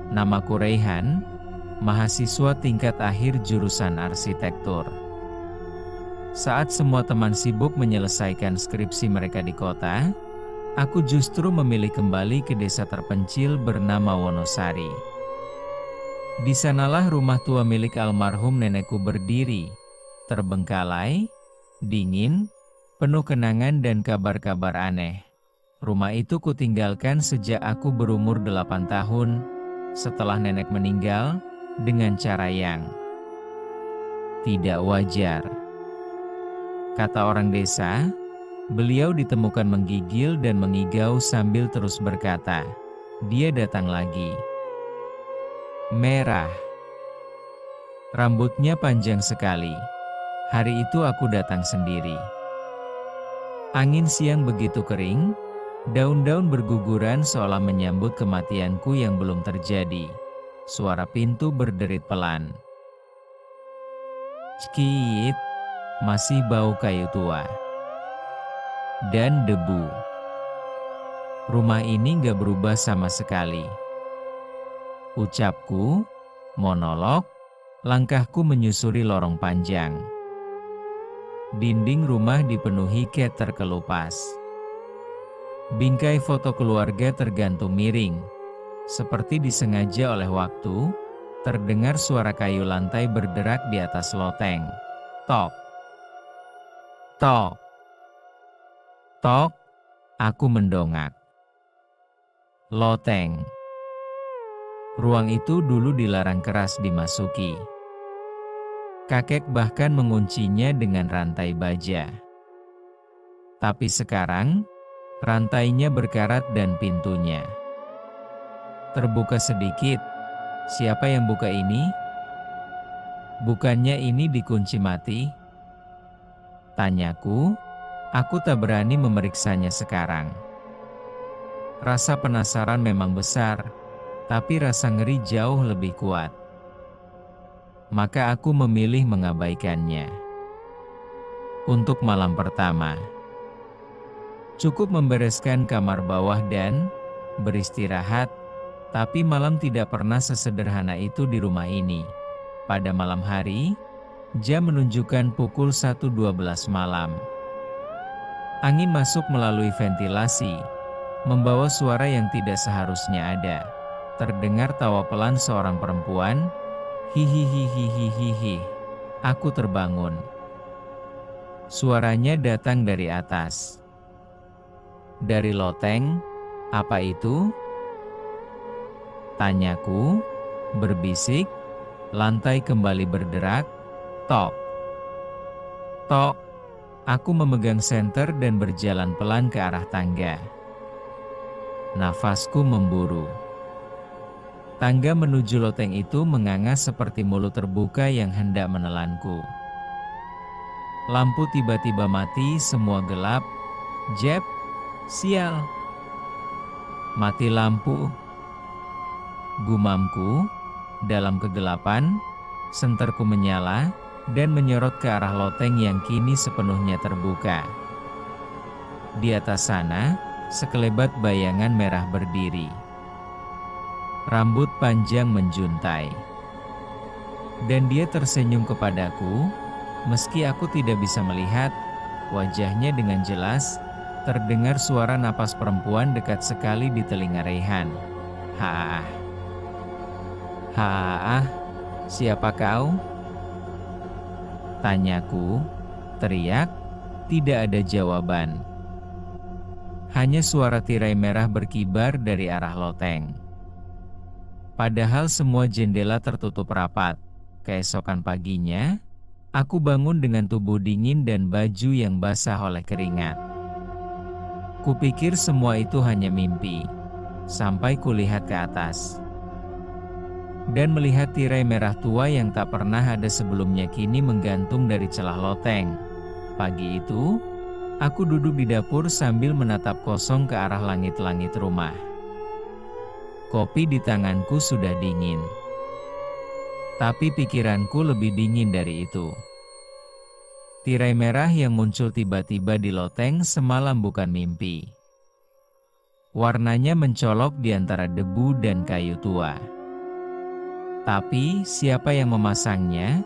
Namaku Raihan, mahasiswa tingkat akhir jurusan arsitektur. Saat semua teman sibuk menyelesaikan skripsi mereka di kota, aku justru memilih kembali ke desa terpencil bernama Wonosari. Di sanalah rumah tua milik almarhum nenekku berdiri, terbengkalai, dingin, penuh kenangan dan kabar-kabar aneh. Rumah itu kutinggalkan sejak aku berumur 8 tahun, setelah nenek meninggal, dengan cara yang tidak wajar. Kata orang desa, beliau ditemukan menggigil dan mengigau sambil terus berkata, "Dia datang lagi." Merah. Rambutnya panjang sekali. Hari itu aku datang sendiri. Angin siang begitu kering, daun-daun berguguran seolah menyambut kematianku yang belum terjadi. Suara pintu berderit pelan. Cekit, masih bau kayu tua. Dan debu. Rumah ini gak berubah sama sekali. Ucapku, monolog, langkahku menyusuri lorong panjang. Dinding rumah dipenuhi cat terkelupas. Bingkai foto keluarga tergantung miring. Seperti disengaja oleh waktu, terdengar suara kayu lantai berderak di atas loteng. Tok. Tok. Tok. Aku mendongak. Loteng. Ruang itu dulu dilarang keras dimasuki. Kakek bahkan menguncinya dengan rantai baja. Tapi sekarang, rantainya berkarat dan pintunya terbuka sedikit. Siapa yang buka ini? Bukannya ini dikunci mati? Tanyaku, aku tak berani memeriksanya sekarang. Rasa penasaran memang besar, tapi rasa ngeri jauh lebih kuat. Maka aku memilih mengabaikannya. Untuk malam pertama, cukup membereskan kamar bawah dan beristirahat, tapi malam tidak pernah sesederhana itu di rumah ini. Pada malam hari, jam menunjukkan pukul 1.12 malam. Angin masuk melalui ventilasi, membawa suara yang tidak seharusnya ada. Terdengar tawa pelan seorang perempuan. Hihihihihihihi. Aku terbangun. Suaranya datang dari atas. Dari loteng. Apa itu? Tanyaku, berbisik. Lantai kembali berderak. Tok. Tok. Aku memegang senter dan berjalan pelan ke arah tangga. Nafasku memburu. Tangga menuju loteng itu menganga seperti mulut terbuka yang hendak menelanku. Lampu tiba-tiba mati, semua gelap. Jeb, sial. Mati lampu. Gumamku, dalam kegelapan, senterku menyala dan menyorot ke arah loteng yang kini sepenuhnya terbuka. Di atas sana, sekelebat bayangan merah berdiri. Rambut panjang menjuntai. Dan dia tersenyum kepadaku, meski aku tidak bisa melihat wajahnya dengan jelas. Terdengar suara napas perempuan dekat sekali di telinga Raihan. "Haah. Haah, siapa kau?" Tanyaku, teriak, tidak ada jawaban. Hanya suara tirai merah berkibar dari arah loteng. Padahal semua jendela tertutup rapat. Keesokan paginya, aku bangun dengan tubuh dingin dan baju yang basah oleh keringat. Kupikir semua itu hanya mimpi, sampai kulihat ke atas. Dan melihat tirai merah tua yang tak pernah ada sebelumnya kini menggantung dari celah loteng. Pagi itu, aku duduk di dapur sambil menatap kosong ke arah langit-langit rumah. Kopi di tanganku sudah dingin. Tapi pikiranku lebih dingin dari itu. Tirai merah yang muncul tiba-tiba di loteng semalam bukan mimpi. Warnanya mencolok di antara debu dan kayu tua. Tapi siapa yang memasangnya?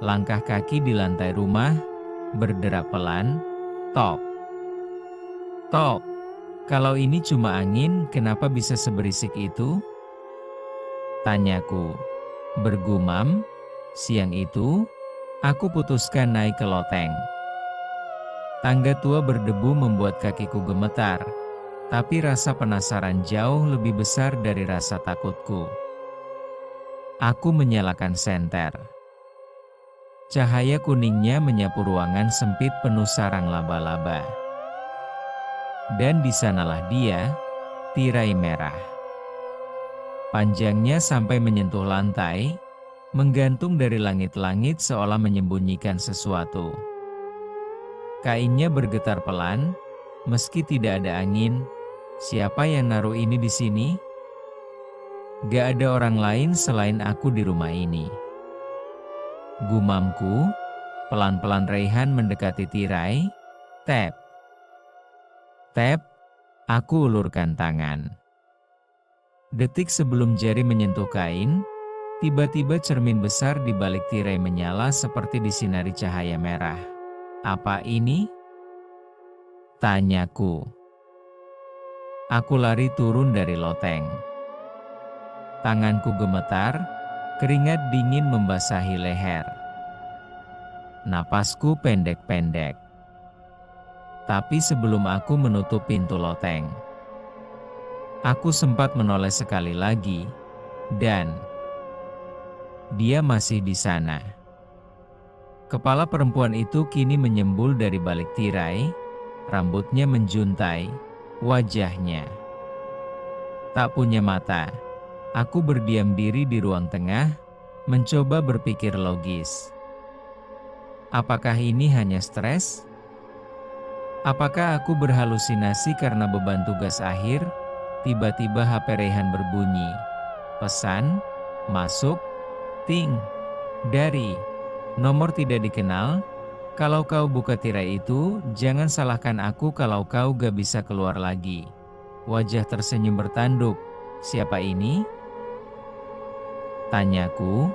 Langkah kaki di lantai rumah berderak pelan. Tok, tok. Kalau ini cuma angin, kenapa bisa seberisik itu? Tanyaku. Bergumam, siang itu, aku putuskan naik ke loteng. Tangga tua berdebu membuat kakiku gemetar, tapi rasa penasaran jauh lebih besar dari rasa takutku. Aku menyalakan senter. Cahaya kuningnya menyapu ruangan sempit penuh sarang laba-laba. Dan di sanalah dia, tirai merah. Panjangnya sampai menyentuh lantai, menggantung dari langit-langit seolah menyembunyikan sesuatu. Kainnya bergetar pelan, meski tidak ada angin. Siapa yang naruh ini di sini? Gak ada orang lain selain aku di rumah ini. Gumamku, pelan-pelan Raihan mendekati tirai. Tap. Tap, aku ulurkan tangan. Detik sebelum jari menyentuh kain, tiba-tiba cermin besar di balik tirai menyala seperti disinari cahaya merah. Apa ini? Tanyaku. Aku lari turun dari loteng. Tanganku gemetar, keringat dingin membasahi leher. Napasku pendek-pendek. Tapi sebelum aku menutup pintu loteng, aku sempat menoleh sekali lagi, dan dia masih di sana. Kepala perempuan itu kini menyembul dari balik tirai, rambutnya menjuntai, wajahnya tak punya mata. Aku berdiam diri di ruang tengah, mencoba berpikir logis. Apakah ini hanya stres? Apakah aku berhalusinasi karena beban tugas akhir? Tiba-tiba HP Raihan berbunyi. Pesan, masuk, ting, dari nomor tidak dikenal. Kalau kau buka tirai itu, jangan salahkan aku kalau kau gak bisa keluar lagi. Wajah tersenyum bertanduk. Siapa ini? Tanyaku,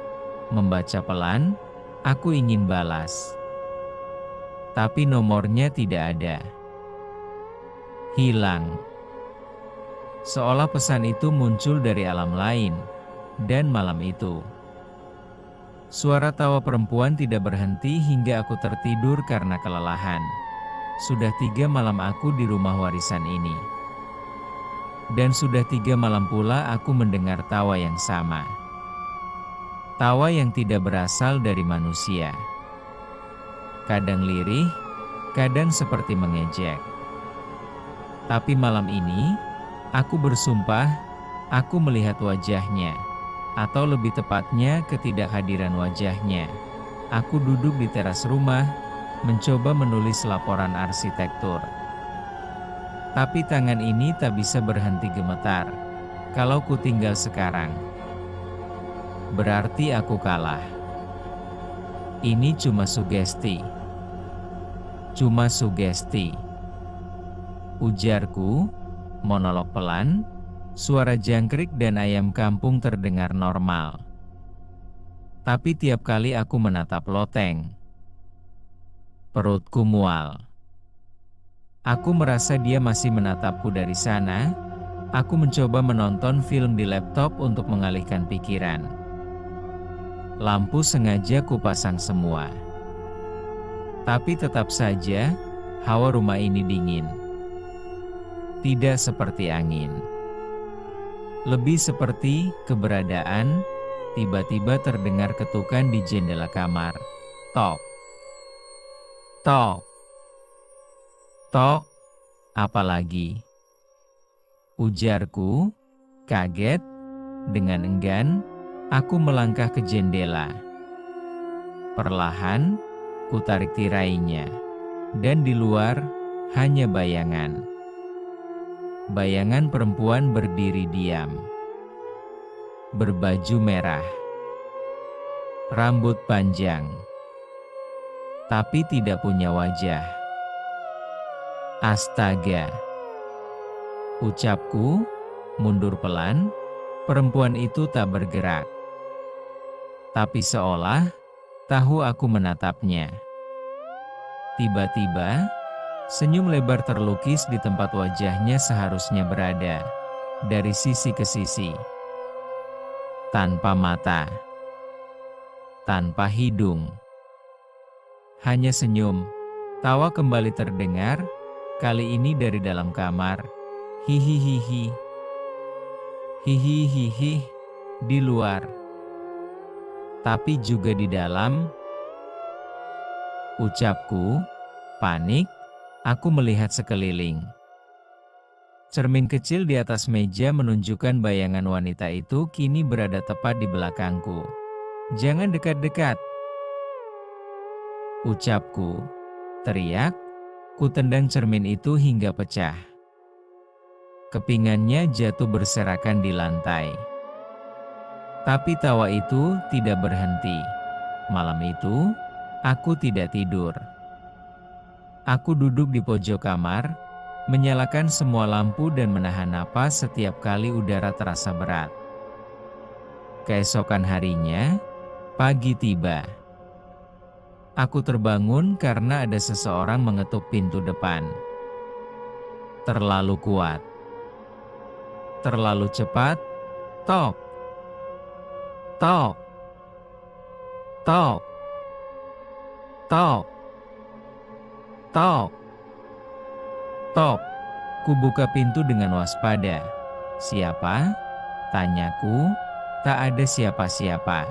membaca pelan. Aku ingin balas. Tapi nomornya tidak ada. Hilang. Seolah pesan itu muncul dari alam lain. Dan malam itu, suara tawa perempuan tidak berhenti hingga aku tertidur karena kelelahan. Sudah 3 malam aku di rumah warisan ini. Dan sudah 3 malam pula aku mendengar tawa yang sama. Tawa yang tidak berasal dari manusia. Kadang lirih, kadang seperti mengejek. Tapi malam ini, aku bersumpah, aku melihat wajahnya. Atau lebih tepatnya ketidakhadiran wajahnya. Aku duduk di teras rumah, mencoba menulis laporan arsitektur. Tapi tangan ini tak bisa berhenti gemetar. Kalau ku tinggal sekarang, berarti aku kalah. Ini cuma sugesti. Cuma sugesti. Ujarku, monolog pelan, suara jangkrik dan ayam kampung terdengar normal. Tapi tiap kali aku menatap loteng, perutku mual. Aku merasa dia masih menatapku dari sana. Aku mencoba menonton film di laptop untuk mengalihkan pikiran. Lampu sengaja kupasang semua. Tapi tetap saja, hawa rumah ini dingin. Tidak seperti angin. Lebih seperti keberadaan. Tiba-tiba terdengar ketukan di jendela kamar. Tok. Tok. Tok. Apalagi? Ujarku, kaget. Dengan enggan, aku melangkah ke jendela. Perlahan, ku tarik tirainya. Dan di luar, hanya bayangan. Bayangan perempuan berdiri diam. Berbaju merah. Rambut panjang. Tapi tidak punya wajah. Astaga. Ucapku, mundur pelan. Perempuan itu tak bergerak. Tapi seolah tahu aku menatapnya. Tiba-tiba, senyum lebar terlukis di tempat wajahnya seharusnya berada, dari sisi ke sisi. Tanpa mata, tanpa hidung. Hanya senyum, tawa kembali terdengar, kali ini dari dalam kamar. Hihihihi. Hihihihi, di luar. Tapi juga di dalam. Ucapku, panik, aku melihat sekeliling. Cermin kecil di atas meja menunjukkan bayangan wanita itu kini berada tepat di belakangku. Jangan dekat-dekat. Ucapku, teriak, ku tendang cermin itu hingga pecah. Kepingannya jatuh berserakan di lantai. Tapi tawa itu tidak berhenti. Malam itu, aku tidak tidur. Aku duduk di pojok kamar, menyalakan semua lampu dan menahan napas setiap kali udara terasa berat. Keesokan harinya, pagi tiba. Aku terbangun karena ada seseorang mengetuk pintu depan. Terlalu kuat. Terlalu cepat. Tok. Tok. Tok. Tok. Tok. Tok. Ku buka pintu dengan waspada. Siapa? Tanyaku. Tak ada siapa-siapa.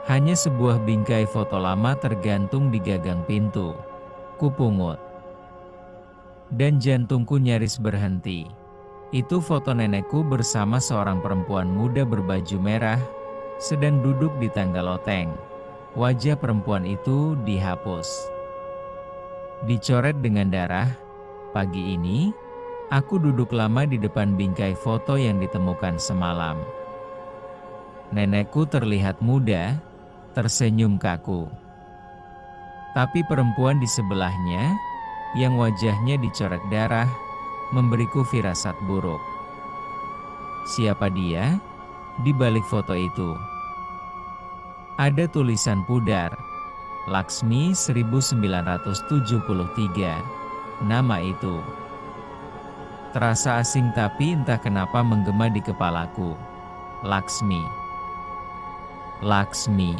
Hanya sebuah bingkai foto lama tergantung di gagang pintu. Ku pungut. Dan jantungku nyaris berhenti. Itu foto nenekku bersama seorang perempuan muda berbaju merah, sedang duduk di tangga loteng. Wajah perempuan itu dihapus. Dicoret dengan darah. Pagi ini, aku duduk lama di depan bingkai foto yang ditemukan semalam. Nenekku terlihat muda, tersenyum kaku. Tapi perempuan di sebelahnya, yang wajahnya dicoret darah, memberiku firasat buruk. Siapa dia di balik foto itu? Ada tulisan pudar, Laksmi 1973, nama itu. Terasa asing tapi entah kenapa menggema di kepalaku. Laksmi. Laksmi.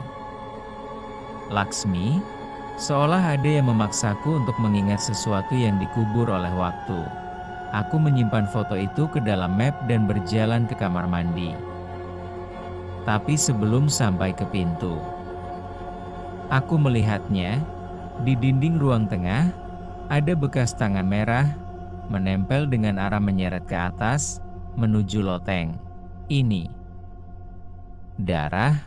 Laksmi, seolah ada yang memaksaku untuk mengingat sesuatu yang dikubur oleh waktu. Aku menyimpan foto itu ke dalam map dan berjalan ke kamar mandi. Tapi sebelum sampai ke pintu, aku melihatnya, di dinding ruang tengah, ada bekas tangan merah, menempel dengan arah menyeret ke atas, menuju loteng. Ini darah?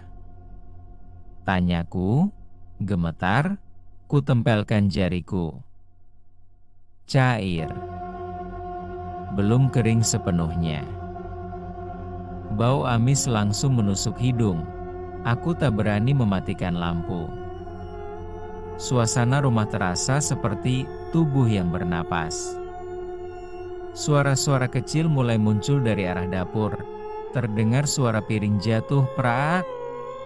Tanyaku, gemetar, ku tempelkan jariku. Cair. Belum kering sepenuhnya. Bau amis langsung menusuk hidung. Aku tak berani mematikan lampu. Suasana rumah terasa seperti tubuh yang bernapas. Suara-suara kecil mulai muncul dari arah dapur. Terdengar suara piring jatuh, prak.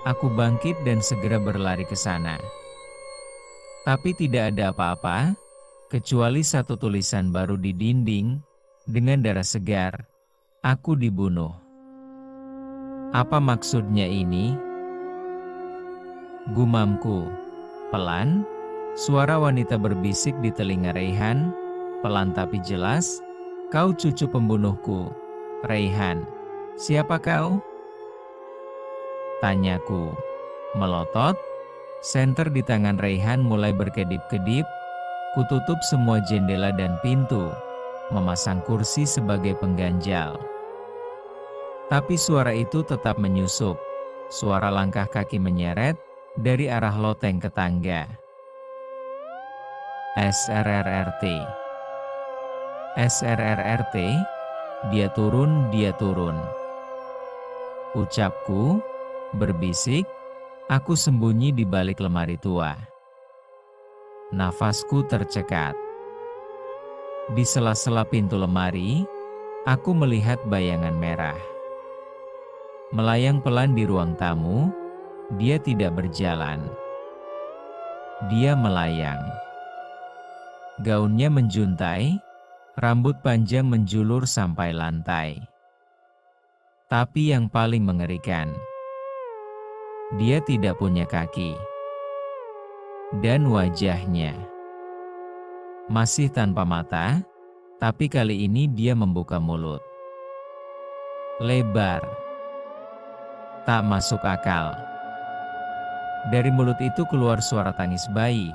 Aku bangkit dan segera berlari ke sana. Tapi tidak ada apa-apa, kecuali satu tulisan baru di dinding, dengan darah segar. Aku dibunuh. Apa maksudnya ini? Gumamku. Pelan, suara wanita berbisik di telinga Raihan, pelan tapi jelas. Kau cucu pembunuhku, Raihan. Siapa kau? Tanyaku. Melotot, senter di tangan Raihan mulai berkedip-kedip. Kututup semua jendela dan pintu, memasang kursi sebagai pengganjal. Tapi suara itu tetap menyusup. Suara langkah kaki menyeret dari arah loteng ke tangga. SRRRT. SRRRT, dia turun, dia turun. Ucapku, berbisik, aku sembunyi di balik lemari tua. Nafasku tercekat. Di sela-sela pintu lemari, aku melihat bayangan merah. Melayang pelan di ruang tamu, Dia tidak berjalan. Dia melayang. Gaunnya menjuntai, rambut panjang menjulur sampai lantai. Tapi yang paling mengerikan, dia tidak punya kaki. Dan wajahnya masih tanpa mata, tapi kali ini dia membuka mulut. Lebar. Tak masuk akal. Dari mulut itu keluar suara tangis bayi.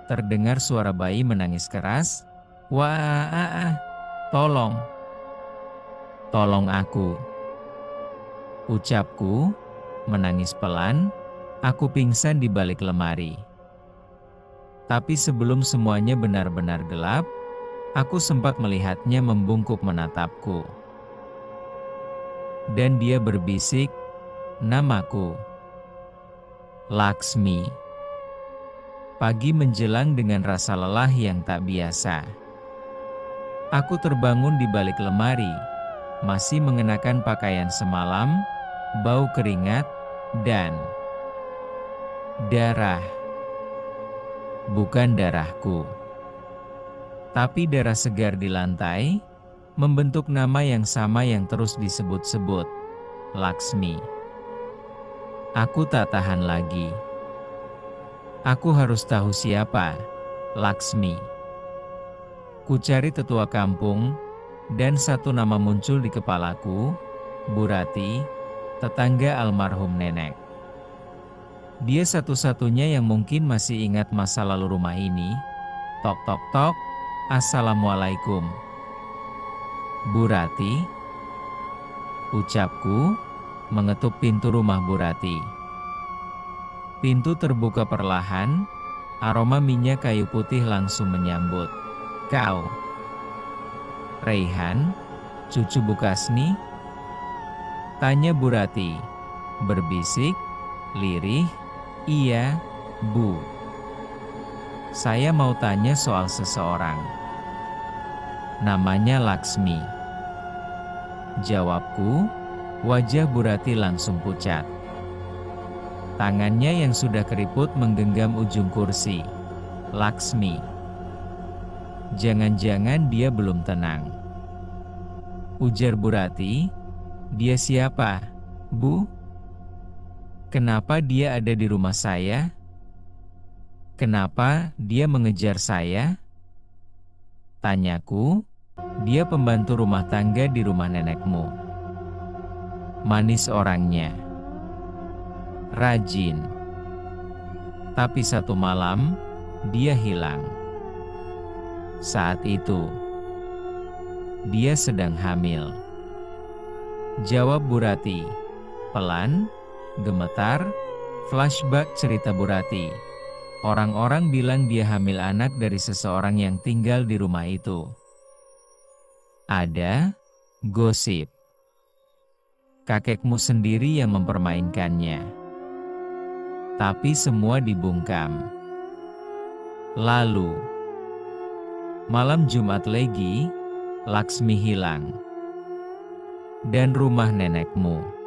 Terdengar suara bayi menangis keras. Wah, tolong. Tolong aku. Ucapku, menangis pelan. Aku pingsan di balik lemari. Tapi sebelum semuanya benar-benar gelap, aku sempat melihatnya membungkuk menatapku. Dan dia berbisik, namaku. Laksmi. Pagi menjelang dengan rasa lelah yang tak biasa. Aku terbangun di balik lemari, masih mengenakan pakaian semalam, bau keringat, dan darah. Bukan darahku, tapi darah segar di lantai, membentuk nama yang sama yang terus disebut-sebut, Laksmi. Aku tak tahan lagi. Aku harus tahu siapa Laksmi. Ku cari tetua kampung, dan satu nama muncul di kepalaku, Bu Rati, tetangga almarhum nenek. Dia satu-satunya yang mungkin masih ingat masa lalu rumah ini. Tok tok tok, Assalamualaikum. Bu Rati, ucapku, mengetuk pintu rumah Bu Rati. Pintu terbuka perlahan, aroma minyak kayu putih langsung menyambut. Kau, Raihan, cucu Bu Kasni? Tanya Bu Rati, berbisik, lirih. Iya, Bu. Saya mau tanya soal seseorang. Namanya Laksmi. Jawabku, wajah Bu Rati langsung pucat. Tangannya yang sudah keriput menggenggam ujung kursi. Laksmi. Jangan-jangan dia belum tenang. Ujar Bu Rati, dia siapa, Bu? Kenapa dia ada di rumah saya? Kenapa dia mengejar saya? Tanyaku, dia pembantu rumah tangga di rumah nenekmu. Manis orangnya. Rajin. Tapi satu malam, dia hilang. Saat itu, dia sedang hamil. Jawab Bu Rati, pelan, gemetar, flashback cerita Bu Rati. Orang-orang bilang dia hamil anak dari seseorang yang tinggal di rumah itu. Ada gosip. Kakekmu sendiri yang mempermainkannya. Tapi semua dibungkam. Lalu, malam Jumat Legi, Laksmi hilang. Dan rumah nenekmu.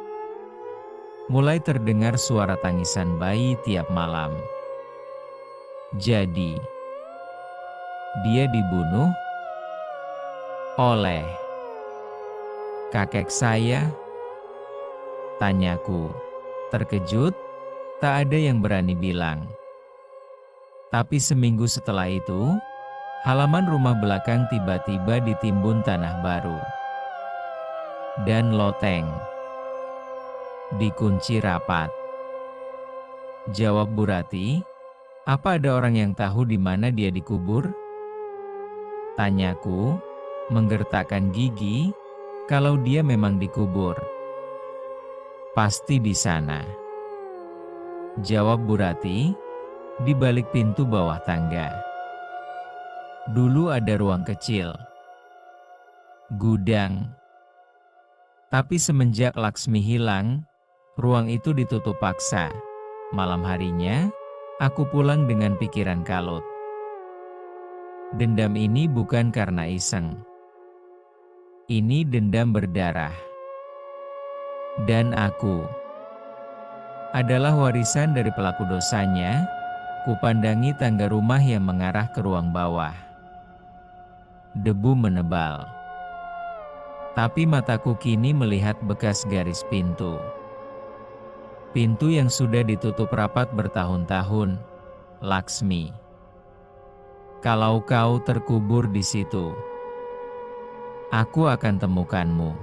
Mulai terdengar suara tangisan bayi tiap malam. Jadi, dia dibunuh oleh kakek saya? Tanyaku, terkejut. Tak ada yang berani bilang. Tapi seminggu setelah itu, halaman rumah belakang tiba-tiba ditimbun tanah baru. Dan loteng dikunci rapat. Jawab Bu Rati, apa ada orang yang tahu di mana dia dikubur? Tanyaku, menggertakkan gigi, kalau dia memang dikubur. Pasti di sana. Jawab Bu Rati, di balik pintu bawah tangga. Dulu ada ruang kecil. Gudang. Tapi semenjak Laksmi hilang, ruang itu ditutup paksa. Malam harinya, aku pulang dengan pikiran kalut. Dendam ini bukan karena iseng. Ini dendam berdarah. Dan aku adalah warisan dari pelaku dosanya. Kupandangi tangga rumah yang mengarah ke ruang bawah. Debu menebal. Tapi mataku kini melihat bekas garis pintu. Pintu yang sudah ditutup rapat bertahun-tahun. Laksmi, kalau kau terkubur di situ, aku akan temukanmu.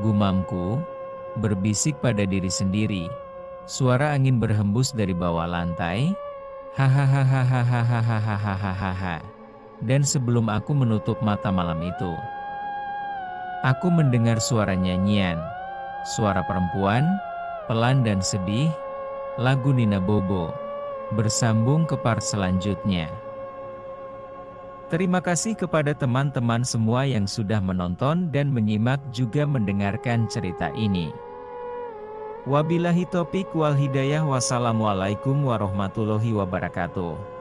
Gumamku, berbisik pada diri sendiri. Suara angin berhembus dari bawah lantai. Hahaha. Dan sebelum aku menutup mata malam itu, aku mendengar suara nyanyian. Suara perempuan, pelan dan sedih. Lagu Nina Bobo. Bersambung ke part selanjutnya. Terima kasih kepada teman-teman semua yang sudah menonton dan menyimak juga mendengarkan cerita ini. Wabillahi taufiq wal hidayah. Wassalamualaikum warahmatullahi wabarakatuh.